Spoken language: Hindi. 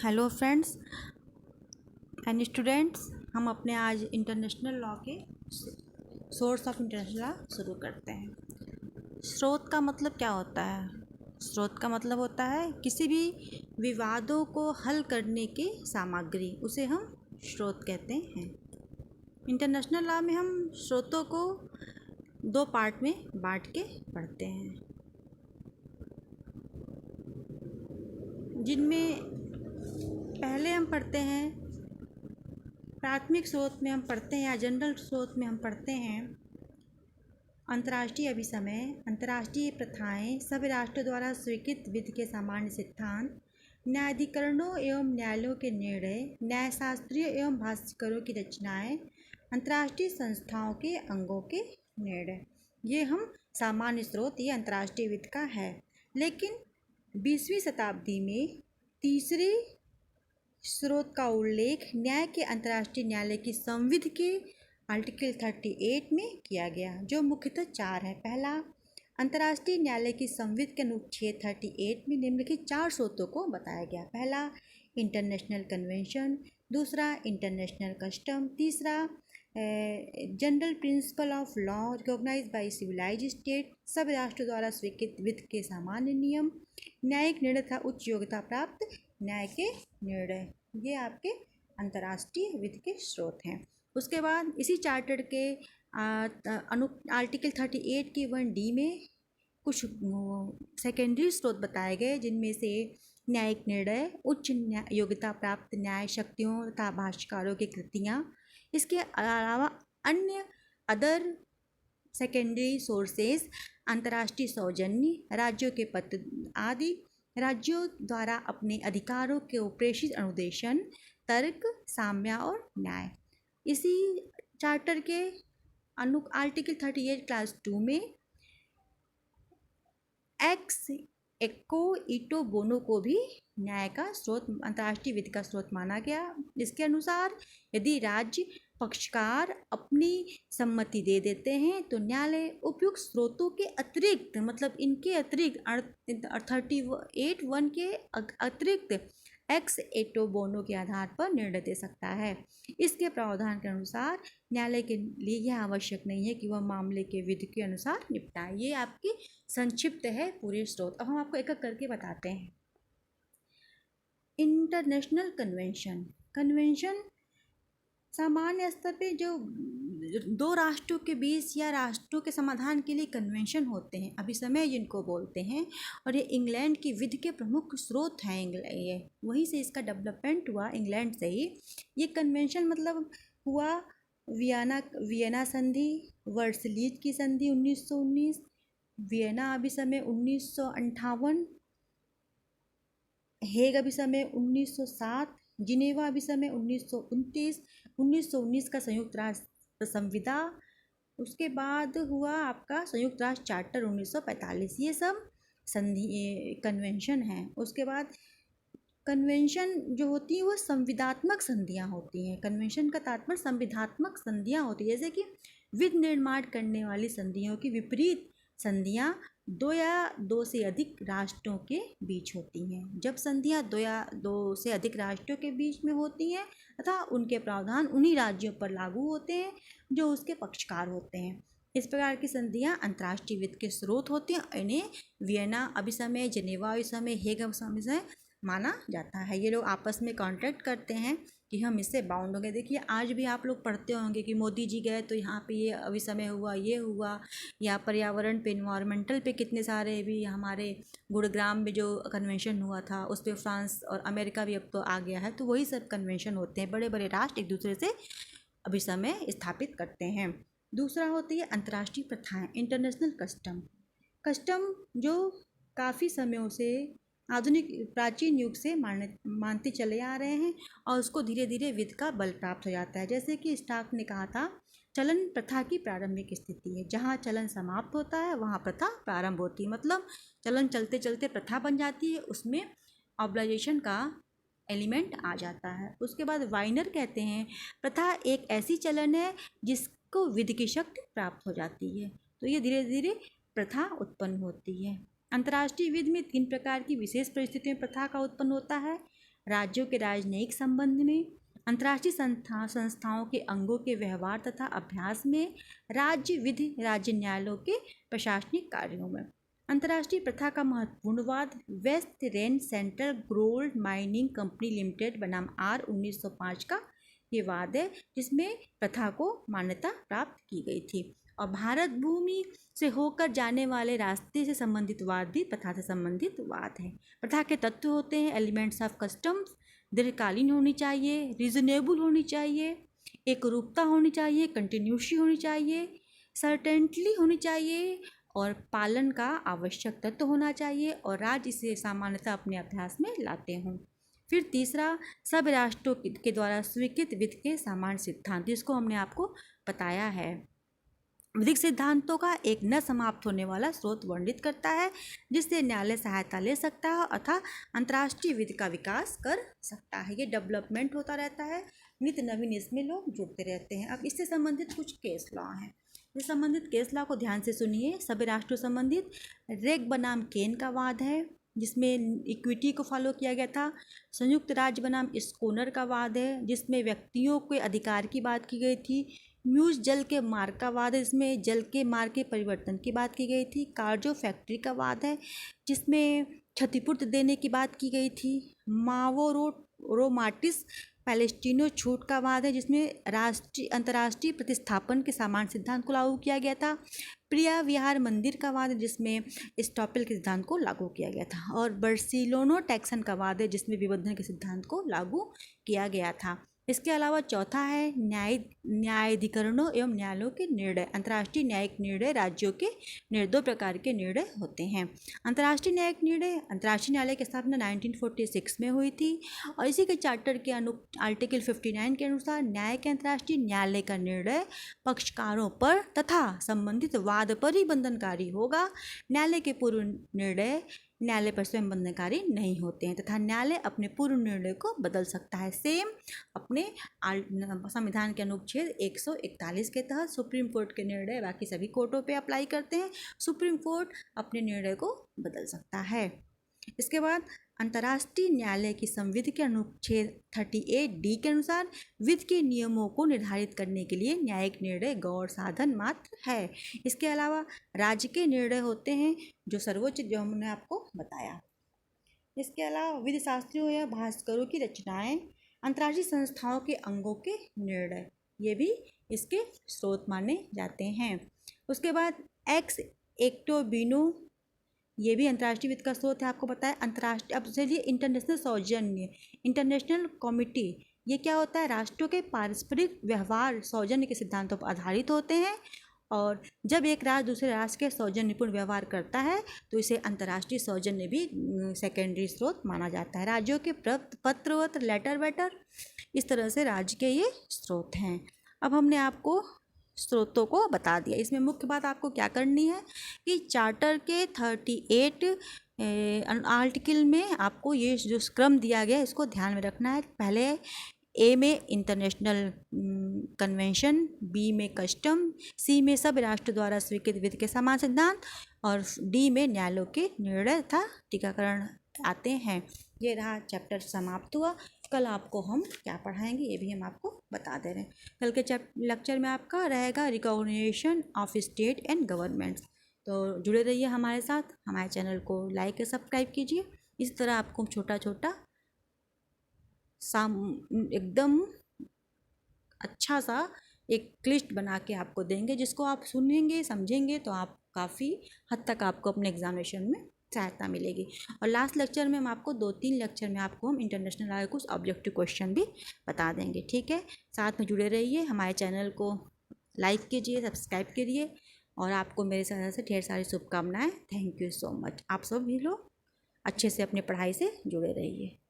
हेलो फ्रेंड्स एंड स्टूडेंट्स, हम अपने आज इंटरनेशनल लॉ के सोर्स ऑफ इंटरनेशनल लॉ शुरू करते हैं। स्रोत का मतलब क्या होता है? स्रोत का मतलब होता है किसी भी विवादों को हल करने की सामग्री, उसे हम स्रोत कहते हैं। इंटरनेशनल लॉ में हम स्रोतों को दो पार्ट में बांट के पढ़ते हैं, जिनमें पहले हम पढ़ते हैं प्राथमिक स्रोत में हम पढ़ते हैं या जनरल स्रोत में हम पढ़ते हैं अंतर्राष्ट्रीय अभिसमय, अंतर्राष्ट्रीय प्रथाएं, सभी राष्ट्रों द्वारा स्वीकृत विधि के सामान्य सिद्धांत, न्यायाधिकरणों एवं न्यायालयों के निर्णय, न्यायशास्त्रियों एवं भाष्यकारों की रचनाएं, अंतर्राष्ट्रीय संस्थाओं के अंगों के निर्णय। ये हम सामान्य स्रोत, ये अंतर्राष्ट्रीय विधि का है। लेकिन 20वीं शताब्दी में तीसरे स्रोत का उल्लेख न्याय के अंतर्राष्ट्रीय न्यायालय की संविधि के आर्टिकल 38 में किया गया, जो मुख्यतः चार है। पहला, अंतर्राष्ट्रीय न्यायालय की संविधि के अनुच्छेद 38 में निम्नलिखित चार स्रोतों को बताया गया। पहला, इंटरनेशनल कन्वेंशन। दूसरा, इंटरनेशनल कस्टम। तीसरा, general principle of law recognized by civilized state, सब राष्ट्रों द्वारा स्वीकृत विधि के सामान्य नियम, न्यायिक निर्णय तथा उच्च योग्यता प्राप्त न्याय के निर्णय। ये आपके अंतर्राष्ट्रीय विधि के स्रोत हैं। उसके बाद इसी चार्टर के आर्टिकल 38 की 1D में कुछ सेकेंडरी स्रोत बताए गए, जिनमें से न्यायिक निर्णय, उच्च योग्यता प्राप्त न्याय शक्तियों तथा भाष्यकारों की कृतियाँ। इसके अलावा अन्य अदर सेकेंडरी सोर्सेस, अंतर्राष्ट्रीय सौजन्य, राज्यों के पत्र आदि, राज्यों द्वारा अपने अधिकारों के प्रेषित अनुदेशन, तर्क, साम्य और न्याय। इसी चार्टर के आर्टिकल 38 क्लास 2 में एक्स एक्को इटो बोनो को भी न्याय का स्रोत, अंतर्राष्ट्रीय विधि का स्रोत माना गया। इसके अनुसार यदि राज्य पक्षकार अपनी सम्मति दे देते हैं तो न्यायालय उपयुक्त स्रोतों के अतिरिक्त, मतलब इनके अतिरिक्त 38(1) के अतिरिक्त एक्स एटो बोनो के आधार पर निर्णय दे सकता है। इसके प्रावधान के अनुसार न्यायालय के लिए यह आवश्यक नहीं है कि वह मामले के विधि के अनुसार निपटाए। ये आपकी संक्षिप्त है पूरे स्रोत। अब हम आपको एक एक करके बताते हैं। इंटरनेशनल कन्वेंशन सामान्य स्तर पे जो दो राष्ट्रों के बीच या राष्ट्रों के समाधान के लिए कन्वेंशन होते हैं, अभिसमय जिनको बोलते हैं, और ये इंग्लैंड की विधि के प्रमुख स्रोत हैं। ये वहीं से इसका डेवलपमेंट हुआ, इंग्लैंड से ही। ये कन्वेंशन मतलब हुआ वियना संधि, वर्सलीज की संधि 1919, वियना अभिसमय 1958, हेग अभिसमय 1907, जिनेवा अभिसमय 1929, 1919 का संयुक्त राष्ट्र संविदा, उसके बाद हुआ आपका संयुक्त राष्ट्र चार्टर 1945। ये सब संधि कन्वेंशन हैं। उसके बाद कन्वेंशन जो होती है वो संविधात्मक संधियाँ होती हैं। कन्वेंशन का तात्पर्य संविधात्मक संधियाँ होती है, जैसे कि विधि निर्माण करने वाली संधियों की विपरीत संधियाँ दो या दो से अधिक राष्ट्रों के बीच होती हैं। जब संधियाँ दो या दो से अधिक राष्ट्रों के बीच में होती हैं तथा उनके प्रावधान उन्हीं राज्यों पर लागू होते हैं जो उसके पक्षकार होते हैं, इस प्रकार की संधियाँ अंतर्राष्ट्रीय विधि के स्रोत होती हैं। इन्हें वियना अभिसमय, जिनेवा अभिसमय, हेग अभिसमय माना जाता है। ये लोग आपस में कॉन्ट्रैक्ट करते हैं कि हम इससे बाउंड होंगे। देखिए, आज भी आप लोग पढ़ते होंगे कि मोदी जी गए तो यहाँ पे ये अभिसमय हुआ, ये हुआ, या पर्यावरण पे, इन्वायरमेंटल पे कितने सारे भी हमारे गुरुग्राम में जो कन्वेंशन हुआ था उस पर फ्रांस और अमेरिका भी अब तो आ गया है। तो वही सब कन्वेंशन होते हैं, बड़े बड़े राष्ट्र एक दूसरे से अभिसमय स्थापित करते हैं। दूसरा होती है अंतर्राष्ट्रीय प्रथाएँ, इंटरनेशनल कस्टम, जो काफ़ी समयों से आधुनिक प्राचीन युग से मानते चले आ रहे हैं और उसको धीरे धीरे विधि का बल प्राप्त हो जाता है। जैसे कि स्टार्क ने कहा था, चलन प्रथा की प्रारंभिक स्थिति है, जहाँ चलन समाप्त होता है वहाँ प्रथा प्रारंभ होती है। मतलब चलन चलते चलते प्रथा बन जाती है, उसमें ऑब्लाइजेशन का एलिमेंट आ जाता है। उसके बाद वाइनर कहते हैं प्रथा एक ऐसी चलन है जिसको विधि की शक्ति प्राप्त हो जाती है। तो ये धीरे धीरे प्रथा उत्पन्न होती है। अंतर्राष्ट्रीय विधि में 3 प्रकार की विशेष परिस्थितियों में प्रथा का उत्पन्न होता है। राज्यों के राजनयिक संबंध में, अंतर्राष्ट्रीय संस्थाओं के अंगों के व्यवहार तथा अभ्यास में, राज्य विधि राज्य न्यायालयों के प्रशासनिक कार्यों में। अंतर्राष्ट्रीय प्रथा का महत्वपूर्ण वाद West Rand Central Gold Mining Company Limited बनाम आर 1905 का ये वाद है, जिसमें प्रथा को मान्यता प्राप्त की गई थी। और भारत भूमि से होकर जाने वाले रास्ते से संबंधित वाद भी प्रथा से संबंधित वाद है। प्रथा के तत्व होते हैं एलिमेंट्स ऑफ कस्टम्स, दीर्घकालीन होनी चाहिए, रीजनेबल होनी चाहिए, एक रूपता होनी चाहिए, कंटिन्यूटी होनी चाहिए, सर्टेनिटी होनी चाहिए और पालन का आवश्यक तत्व होना चाहिए और राज्य इसे सामान्यतः अपने अभ्यास में लाते हों। फिर तीसरा, सब राष्ट्रों के द्वारा स्वीकृत विधि के सामान्य सिद्धांत, जिसको हमने आपको बताया है। विधिक सिद्धांतों का एक न समाप्त होने वाला स्रोत वर्णित करता है जिससे न्यायालय सहायता ले सकता है अथवा अंतर्राष्ट्रीय विधि का विकास कर सकता है। ये डेवलपमेंट होता रहता है, नित्य नवीन इसमें लोग जुड़ते रहते हैं। अब इससे संबंधित कुछ केस लॉ हैं। इस संबंधित केस लॉ को ध्यान से सुनिए। सभी राष्ट्रों संबंधित रेग बनाम केन का वाद है, जिसमें इक्विटी को फॉलो किया गया था। संयुक्त राज्य बनाम स्कोनर का वाद है, जिसमें व्यक्तियों के अधिकार की बात की गई थी। म्यूज जल के मार्ग का वाद है, जिसमें जल के मार्ग के परिवर्तन की बात की गई थी। कार्जो फैक्ट्री का वाद है, जिसमें क्षतिपूर्ति देने की बात की गई थी। मावोरोमाटिस पैलेस्टीनो छूट का वाद है, जिसमें अंतर्राष्ट्रीय प्रतिस्थापन के समान सिद्धांत को लागू किया गया था। प्रिया विहार मंदिर का वाद है, जिसमें स्टॉपेल के सिद्धांत को लागू किया गया था। और बार्सिलोना टैक्सन का वाद है, जिसमें विवर्धन के सिद्धांत को लागू किया गया था। इसके अलावा चौथा है न्यायाधिकरणों एवं न्यायालयों के निर्णय। अंतर्राष्ट्रीय न्यायिक निर्णय राज्यों के दो प्रकार के निर्णय होते हैं। अंतर्राष्ट्रीय न्यायिक निर्णय, अंतर्राष्ट्रीय न्यायालय की स्थापना 1946 में हुई थी और इसी के चार्टर के आर्टिकल 59 के अनुसार न्याय के अंतर्राष्ट्रीय न्यायालय का निर्णय पक्षकारों पर तथा संबंधित वाद पर ही बंधनकारी होगा। न्यायालय के पूर्व निर्णय न्यायालय पर स्वयं बंधनकारी नहीं होते हैं तथा न्यायालय अपने पूर्व निर्णय को बदल सकता है। सेम अपने संविधान के अनुच्छेद 141 के तहत सुप्रीम कोर्ट के निर्णय बाकी सभी कोर्टों पे अप्लाई करते हैं। सुप्रीम कोर्ट अपने निर्णय को बदल सकता है। इसके बाद अंतर्राष्ट्रीय न्यायालय की संविधि के अनुच्छेद 38D के अनुसार विधि के नियमों को निर्धारित करने के लिए न्यायिक निर्णय गौर साधन मात्र है। इसके अलावा राज्य के निर्णय होते हैं जो सर्वोच्च, जो हमने आपको बताया। इसके अलावा विधि शास्त्रियों या भास्करों की रचनाएं, अंतर्राष्ट्रीय संस्थाओं के अंगों के निर्णय, ये भी इसके स्रोत माने जाते हैं। उसके बाद एक्स एक्टोबिनो, ये भी अंतर्राष्ट्रीय वित्त का स्रोत है, आपको बताया। अंतर्राष्ट्रीय, अब चलिए इंटरनेशनल सौजन्य, इंटरनेशनल कमिटी, ये क्या होता है? राष्ट्रों के पारस्परिक व्यवहार सौजन्य के सिद्धांतों पर आधारित होते हैं और जब एक राष्ट्र दूसरे राष्ट्र के सौजन्यपूर्ण व्यवहार करता है तो इसे अंतर्राष्ट्रीय सौजन्य भी सेकेंडरी स्रोत माना जाता है। राज्यों के पत्र वत्र, लेटर वेटर, इस तरह से राज्य के ये स्रोत हैं। अब हमने आपको स्रोतों को बता दिया। इसमें मुख्य बात आपको क्या करनी है कि चार्टर के 38 आर्टिकल में आपको ये जो क्रम दिया गया है इसको ध्यान में रखना है। पहले ए में इंटरनेशनल कन्वेंशन, बी में कस्टम, सी में सब राष्ट्र द्वारा स्वीकृत विधि के समान सिद्धांत और डी में न्यायालयों के निर्णय तथा टीकाकरण आते हैं। ये रहा चैप्टर समाप्त हुआ। कल आपको हम क्या पढ़ाएंगे ये भी हम आपको बता दे रहे हैं। कल के लेक्चर में आपका रहेगा recognition of state and governments. तो जुड़े रहिए हमारे साथ, हमारे चैनल को लाइक और सब्सक्राइब कीजिए। इस तरह आपको छोटा छोटा एकदम अच्छा सा एक लिस्ट बना के आपको देंगे, जिसको आप सुनेंगे समझेंगे तो आप काफ़ी हद तक आपको अपने एग्जामिनेशन में सहायता मिलेगी। और लास्ट लेक्चर में हम आपको 2-3 लेक्चर में आपको हम इंटरनेशनल आए कुछ ऑब्जेक्टिव क्वेश्चन भी बता देंगे। ठीक है, साथ में जुड़े रहिए, हमारे चैनल को लाइक कीजिए, सब्सक्राइब करिए और आपको मेरे तरफ से ढेर सारी शुभकामनाएं। Thank you so much. आप सब भी लोग अच्छे से अपनी पढ़ाई से जुड़े रहिए।